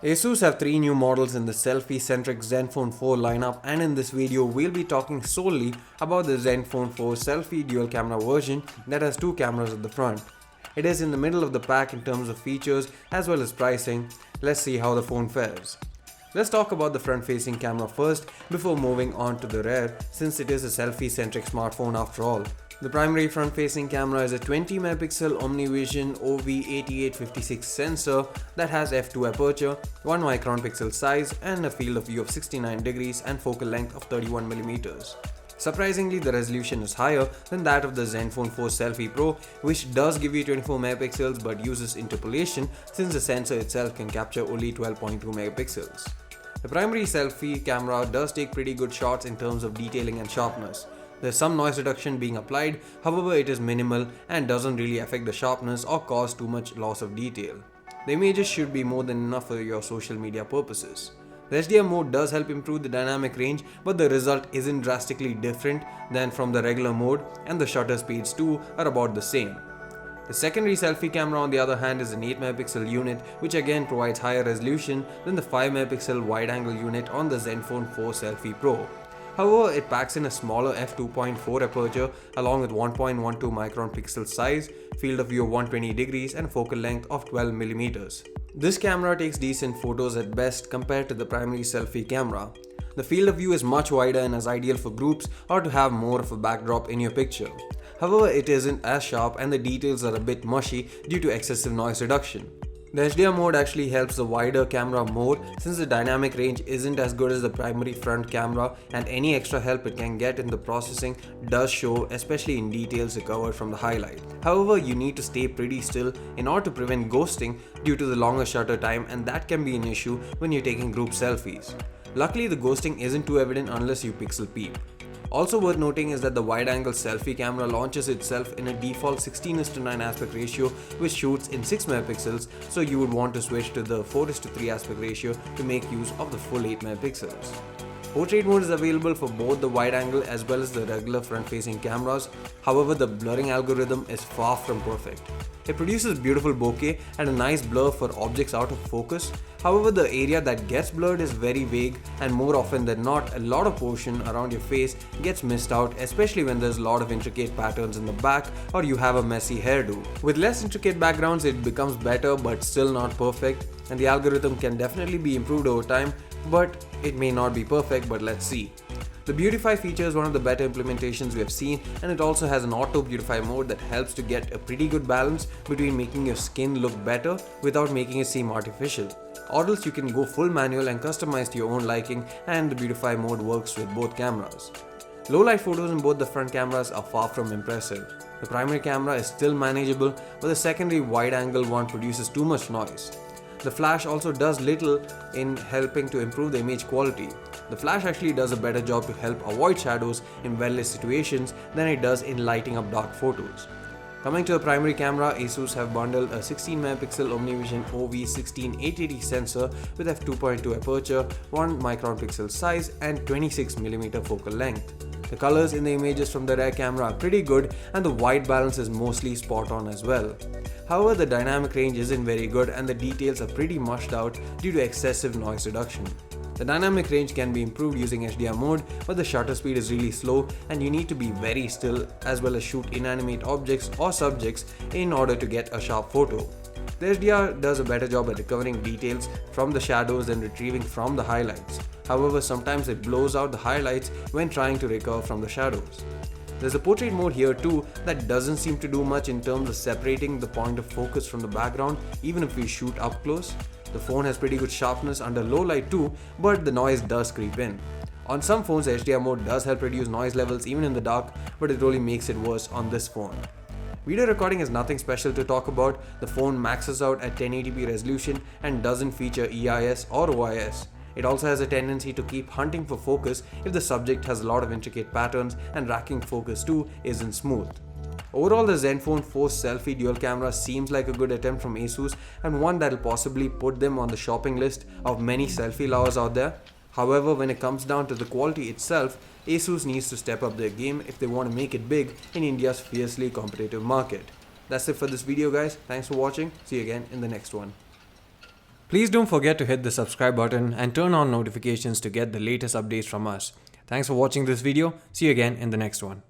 Asus have three new models in the selfie-centric Zenfone 4 lineup, and in this video we'll be talking solely about the Zenfone 4 selfie dual camera version that has two cameras at the front. It is in the middle of the pack in terms of features as well as pricing. Let's see how the phone fares. Let's talk about the front-facing camera first before moving on to the rear, since it is a selfie-centric smartphone after all. The primary front-facing camera is a 20MP OmniVision OV8856 sensor that has f2 aperture, 1 micron pixel size and a field of view of 69 degrees and focal length of 31mm. Surprisingly, the resolution is higher than that of the Zenfone 4 Selfie Pro, which does give you 24MP but uses interpolation since the sensor itself can capture only 12.2MP. The primary selfie camera does take pretty good shots in terms of detailing and sharpness. There's some noise reduction being applied, however it is minimal and doesn't really affect the sharpness or cause too much loss of detail. The images should be more than enough for your social media purposes. The HDR mode does help improve the dynamic range, but the result isn't drastically different than from the regular mode, and the shutter speeds too are about the same. The secondary selfie camera on the other hand is an 8MP unit, which again provides higher resolution than the 5MP wide-angle unit on the Zenfone 4 Selfie Pro. However, it packs in a smaller f2.4 aperture along with 1.12 micron pixel size, field of view of 120 degrees and focal length of 12mm. This camera takes decent photos at best compared to the primary selfie camera. The field of view is much wider and is ideal for groups or to have more of a backdrop in your picture. However, it isn't as sharp and the details are a bit mushy due to excessive noise reduction. The HDR mode actually helps the wider camera more since the dynamic range isn't as good as the primary front camera, and any extra help it can get in the processing does show, especially in details recovered from the highlight. However, you need to stay pretty still in order to prevent ghosting due to the longer shutter time, and that can be an issue when you're taking group selfies. Luckily, the ghosting isn't too evident unless you pixel peep. Also worth noting is that the wide-angle selfie camera launches itself in a default 16:9 aspect ratio which shoots in 6MP, so you would want to switch to the 4:3 aspect ratio to make use of the full 8MP. Portrait mode is available for both the wide-angle as well as the regular front-facing cameras. However, the blurring algorithm is far from perfect. It produces beautiful bokeh and a nice blur for objects out of focus. However, the area that gets blurred is very vague, and more often than not, a lot of portion around your face gets missed out, especially when there's a lot of intricate patterns in the back or you have a messy hairdo. With less intricate backgrounds, it becomes better but still not perfect, and the algorithm can definitely be improved over time, but it may not be perfect, but let's see. The Beautify feature is one of the better implementations we have seen, and it also has an auto beautify mode that helps to get a pretty good balance between making your skin look better without making it seem artificial. Or else you can go full manual and customize to your own liking, and the Beautify mode works with both cameras. Low light photos in both the front cameras are far from impressive. The primary camera is still manageable, but the secondary wide angle one produces too much noise. The flash also does little in helping to improve the image quality. The flash actually does a better job to help avoid shadows in well-lit situations than it does in lighting up dark photos. Coming to the primary camera, Asus have bundled a 16MP OmniVision OV16880 sensor with f2.2 aperture, 1 micron pixel size and 26mm focal length. The colors in the images from the rear camera are pretty good, and the white balance is mostly spot on as well. However, the dynamic range isn't very good and the details are pretty mushed out due to excessive noise reduction. The dynamic range can be improved using HDR mode, but the shutter speed is really slow and you need to be very still as well as shoot inanimate objects or subjects in order to get a sharp photo. The HDR does a better job at recovering details from the shadows than retrieving from the highlights. However, sometimes it blows out the highlights when trying to recover from the shadows. There's a portrait mode here too that doesn't seem to do much in terms of separating the point of focus from the background even if we shoot up close. The phone has pretty good sharpness under low light too, but the noise does creep in. On some phones, HDR mode does help reduce noise levels even in the dark, but it only makes it worse on this phone. Video recording is nothing special to talk about. The phone maxes out at 1080p resolution and doesn't feature EIS or OIS. It also has a tendency to keep hunting for focus if the subject has a lot of intricate patterns, and racking focus too isn't smooth. Overall, the Zenfone 4 selfie dual camera seems like a good attempt from Asus, and one that will possibly put them on the shopping list of many selfie lovers out there. However, when it comes down to the quality itself, Asus needs to step up their game if they want to make it big in India's fiercely competitive market. That's it for this video guys, thanks for watching, see you again in the next one. Please don't forget to hit the subscribe button and turn on notifications to get the latest updates from us. Thanks for watching this video. See you again in the next one.